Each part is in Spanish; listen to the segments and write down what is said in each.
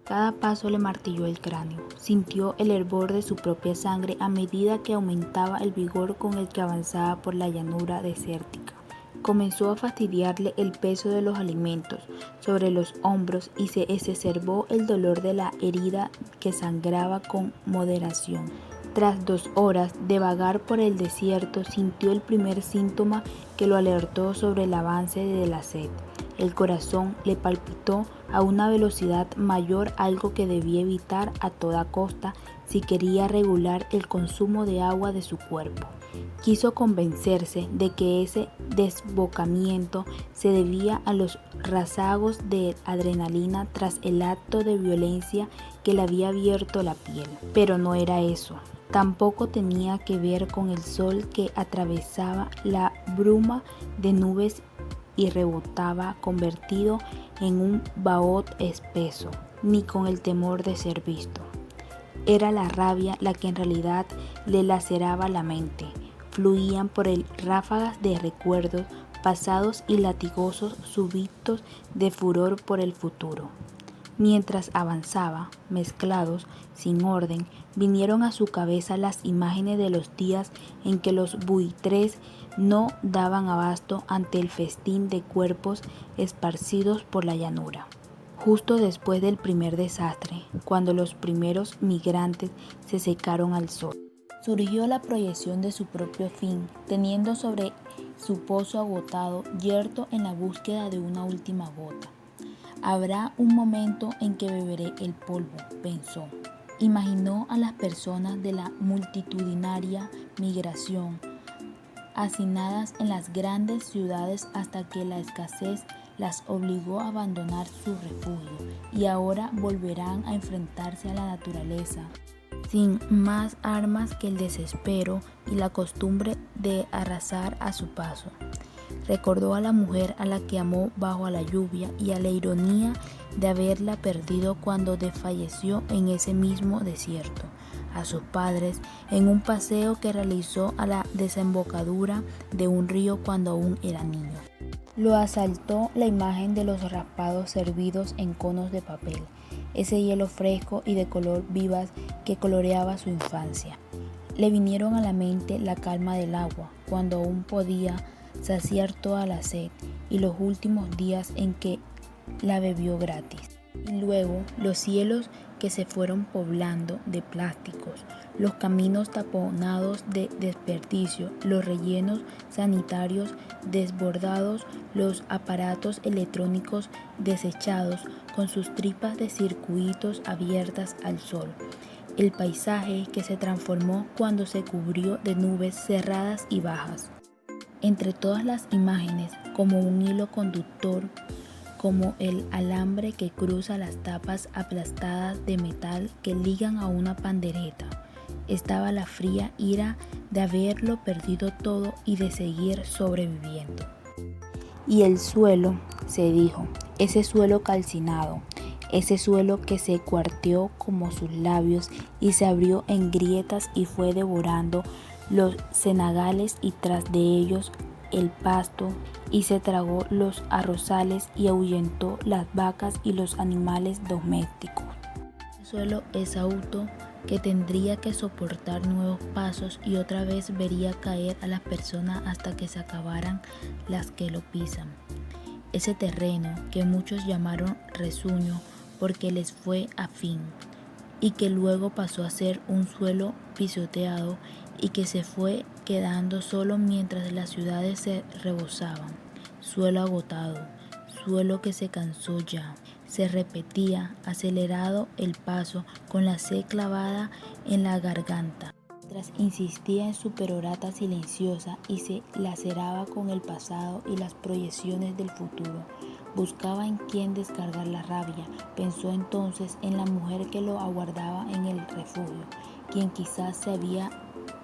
Cada paso le martilló el cráneo. Sintió el hervor de su propia sangre a medida que aumentaba el vigor con el que avanzaba por la llanura desértica. Comenzó a fastidiarle el peso de los alimentos sobre los hombros y se exacerbó el dolor de la herida que sangraba con moderación. Tras 2 horas de vagar por el desierto, sintió el primer síntoma que lo alertó sobre el avance de la sed. El corazón le palpitó a una velocidad mayor, algo que debía evitar a toda costa si quería regular el consumo de agua de su cuerpo. Quiso convencerse de que ese desbocamiento se debía a los rezagos de adrenalina tras el acto de violencia que le había abierto la piel. Pero no era eso. Tampoco tenía que ver con el sol que atravesaba la bruma de nubes y rebotaba convertido en un bahut espeso, ni con el temor de ser visto. Era la rabia la que en realidad le laceraba la mente. Fluían por él ráfagas de recuerdos pasados y latigazos súbitos de furor por el futuro. Mientras avanzaba, mezclados, sin orden, vinieron a su cabeza las imágenes de los días en que los buitres no daban abasto ante el festín de cuerpos esparcidos por la llanura. Justo después del primer desastre, cuando los primeros migrantes se secaron al sol, surgió la proyección de su propio fin, teniendo sobre su pozo agotado, yerto en la búsqueda de una última gota. Habrá un momento en que beberé el polvo, pensó. Imaginó a las personas de la multitudinaria migración, hacinadas en las grandes ciudades hasta que la escasez las obligó a abandonar su refugio, y ahora volverán a enfrentarse a la naturaleza, sin más armas que el desespero y la costumbre de arrasar a su paso. Recordó a la mujer a la que amó bajo la lluvia y a la ironía de haberla perdido cuando desfalleció en ese mismo desierto, a sus padres en un paseo que realizó a la desembocadura de un río cuando aún era niño. Lo asaltó la imagen de los raspados servidos en conos de papel, ese hielo fresco y de color vivaz que coloreaba su infancia. Le vinieron a la mente la calma del agua, cuando aún podía saciar toda la sed, y los últimos días en que la bebió gratis. Y luego los cielos que se fueron poblando de plásticos, los caminos taponados de desperdicio, los rellenos sanitarios desbordados, los aparatos electrónicos desechados con sus tripas de circuitos abiertas al sol. El paisaje que se transformó cuando se cubrió de nubes cerradas y bajas. Entre todas las imágenes, como un hilo conductor, como el alambre que cruza las tapas aplastadas de metal que ligan a una pandereta, estaba la fría ira de haberlo perdido todo y de seguir sobreviviendo. Y el suelo, se dijo, ese suelo calcinado, ese suelo que se cuarteó como sus labios y se abrió en grietas y fue devorando los cenagales y tras de ellos el pasto, y se tragó los arrozales y ahuyentó las vacas y los animales domésticos. El suelo exhausto que tendría que soportar nuevos pasos y otra vez vería caer a las personas hasta que se acabaran las que lo pisan. Ese terreno que muchos llamaron resuño porque les fue afín, y que luego pasó a ser un suelo pisoteado y que se fue quedando solo mientras las ciudades se rebosaban. Suelo agotado, suelo que se cansó ya. Se repetía, acelerado el paso, con la sed clavada en la garganta, mientras insistía en su perorata silenciosa y se laceraba con el pasado y las proyecciones del futuro. Buscaba en quién descargar la rabia. Pensó entonces en la mujer que lo aguardaba en el refugio, quien quizás se había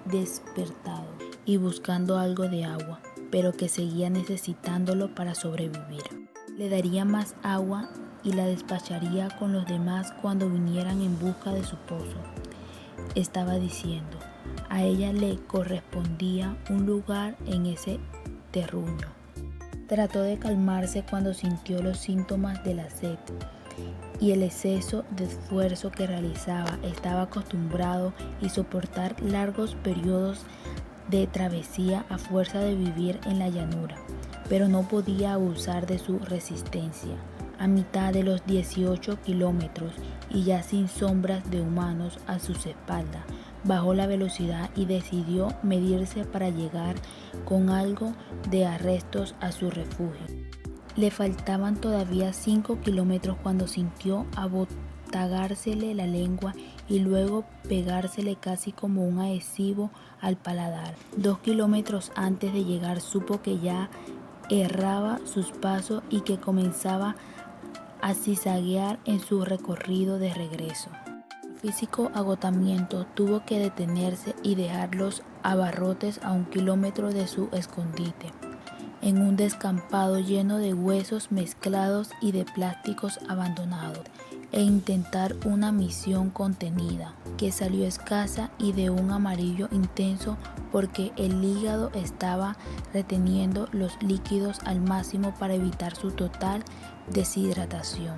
despertado y buscando algo de agua, pero que seguía necesitándolo para sobrevivir. Le daría más agua y la despacharía con los demás cuando vinieran en busca de su pozo. Estaba diciendo, a ella le correspondía un lugar en ese terruño. Trató de calmarse cuando sintió los síntomas de la sed. y el exceso de esfuerzo que realizaba. Estaba acostumbrado a soportar largos periodos de travesía a fuerza de vivir en la llanura, pero no podía abusar de su resistencia. A mitad de los 18 kilómetros y ya sin sombras de humanos a sus espaldas, bajó la velocidad y decidió medirse para llegar con algo de arrestos a su refugio. Le faltaban todavía 5 kilómetros cuando sintió abotársele la lengua y luego pegársele casi como un adhesivo al paladar. 2 kilómetros antes de llegar supo que ya erraba sus pasos y que comenzaba a zigzaguear en su recorrido de regreso. El físico agotamiento tuvo que detenerse y dejar los abarrotes a 1 kilómetro de su escondite, en un descampado lleno de huesos mezclados y de plásticos abandonados, e intentar una misión contenida, que salió escasa y de un amarillo intenso porque el hígado estaba reteniendo los líquidos al máximo para evitar su total deshidratación.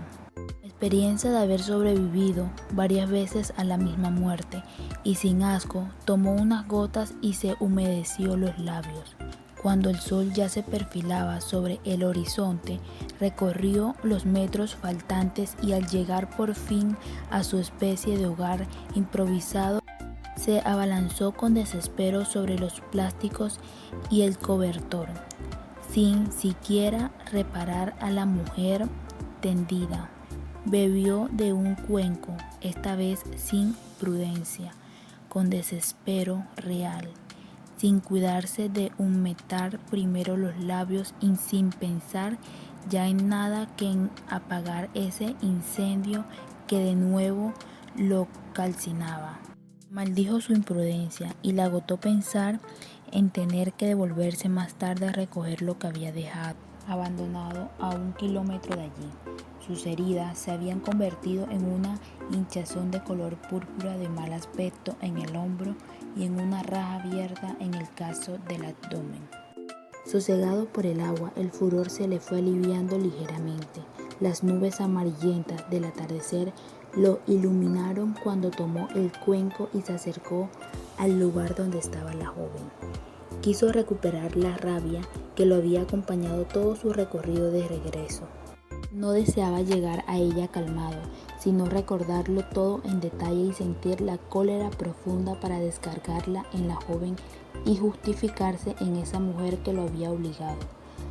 La experiencia de haber sobrevivido varias veces a la misma muerte y sin asco, tomó unas gotas y se humedeció los labios. Cuando el sol ya se perfilaba sobre el horizonte, recorrió los metros faltantes y al llegar por fin a su especie de hogar improvisado, se abalanzó con desespero sobre los plásticos y el cobertor, sin siquiera reparar a la mujer tendida. Bebió de un cuenco, esta vez sin prudencia, con desespero real, sin cuidarse de humectar primero los labios y sin pensar ya en nada que en apagar ese incendio que de nuevo lo calcinaba. Maldijo su imprudencia y le agotó pensar en tener que devolverse más tarde a recoger lo que había dejado abandonado a 1 kilómetro de allí. Sus heridas se habían convertido en una hinchazón de color púrpura de mal aspecto en el hombro y en una raja abierta en el caso del abdomen. Sosegado por el agua, el furor se le fue aliviando ligeramente. Las nubes amarillentas del atardecer lo iluminaron cuando tomó el cuenco y se acercó al lugar donde estaba la joven. Quiso recuperar la rabia que lo había acompañado todo su recorrido de regreso. No deseaba llegar a ella calmado, sino recordarlo todo en detalle y sentir la cólera profunda para descargarla en la joven y justificarse en esa mujer que lo había obligado,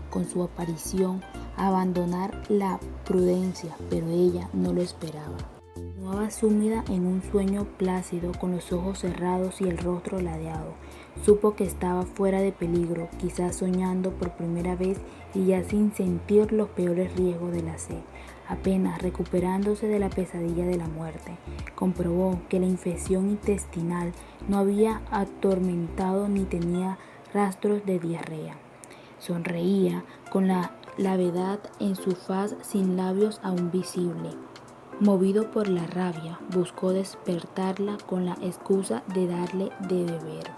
con su aparición, a abandonar la prudencia, pero ella no lo esperaba. Continuaba sumida en un sueño plácido, con los ojos cerrados y el rostro ladeado. Supo que estaba fuera de peligro, quizás soñando por primera vez y ya sin sentir los peores riesgos de la sed. Apenas recuperándose de la pesadilla de la muerte, comprobó que la infección intestinal no había atormentado ni tenía rastros de diarrea. Sonreía con la levedad en su faz sin labios aún visibles. Movido por la rabia, buscó despertarla con la excusa de darle de beber.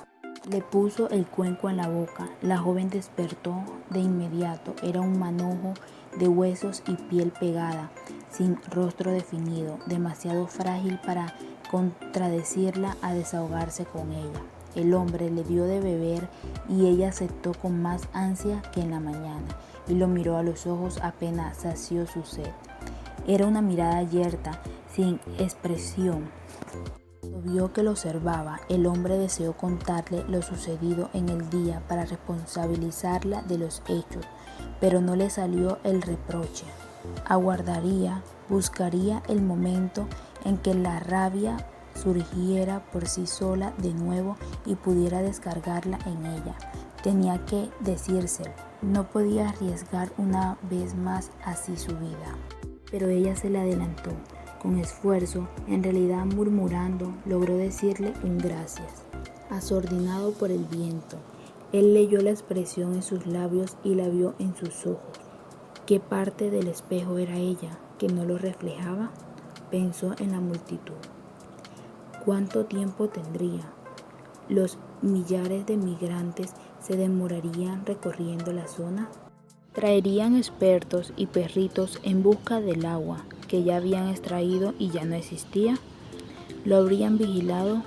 Le puso el cuenco en la boca. La joven despertó de inmediato. Era un manojo de huesos y piel pegada, sin rostro definido, demasiado frágil para contradecirla a desahogarse con ella. El hombre le dio de beber y ella aceptó con más ansia que en la mañana y lo miró a los ojos apenas sació su sed. Era una mirada yerta, sin expresión. Cuando vio que lo observaba, el hombre deseó contarle lo sucedido en el día para responsabilizarla de los hechos, pero no le salió el reproche. Aguardaría, buscaría el momento en que la rabia surgiera por sí sola de nuevo y pudiera descargarla en ella. Tenía que decírselo, no podía arriesgar una vez más así su vida. Pero ella se le adelantó. Con esfuerzo, en realidad murmurando, logró decirle un gracias. Asordinado por el viento, él leyó la expresión en sus labios y la vio en sus ojos. ¿Qué parte del espejo era ella, que no lo reflejaba? Pensó en la multitud. ¿Cuánto tiempo tendría? ¿Los millares de migrantes se demorarían recorriendo la zona? Traerían expertos y perritos en busca del agua. que ya habían extraído y ya no existía? ¿Lo habrían vigilado?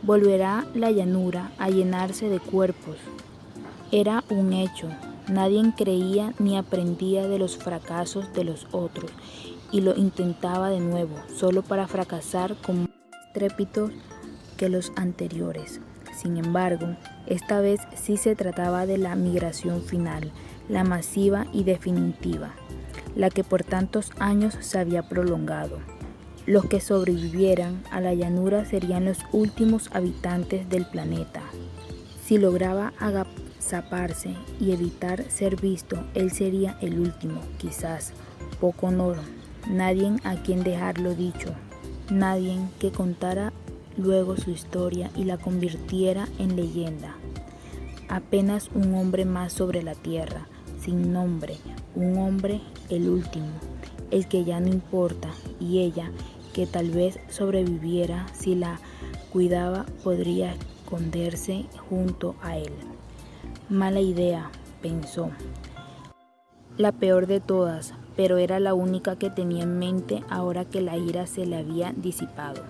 Volverá la llanura a llenarse de cuerpos. Era un hecho. Nadie creía ni aprendía de los fracasos de los otros y lo intentaba de nuevo, solo para fracasar con más estrépito que los anteriores. Sin embargo, esta vez sí se trataba de la migración final, la masiva y definitiva, la que por tantos años se había prolongado. Los que sobrevivieran a la llanura serían los últimos habitantes del planeta. Si lograba agazaparse y evitar ser visto, él sería el último, quizás, poco honor, nadie a quien dejarlo dicho, nadie que contara luego su historia y la convirtiera en leyenda. Apenas un hombre más sobre la tierra, sin nombre, un hombre, el último, el que ya no importa, y ella, que tal vez sobreviviera si la cuidaba, podría esconderse junto a él. Mala idea, pensó. La peor de todas, pero era la única que tenía en mente ahora que la ira se le había disipado.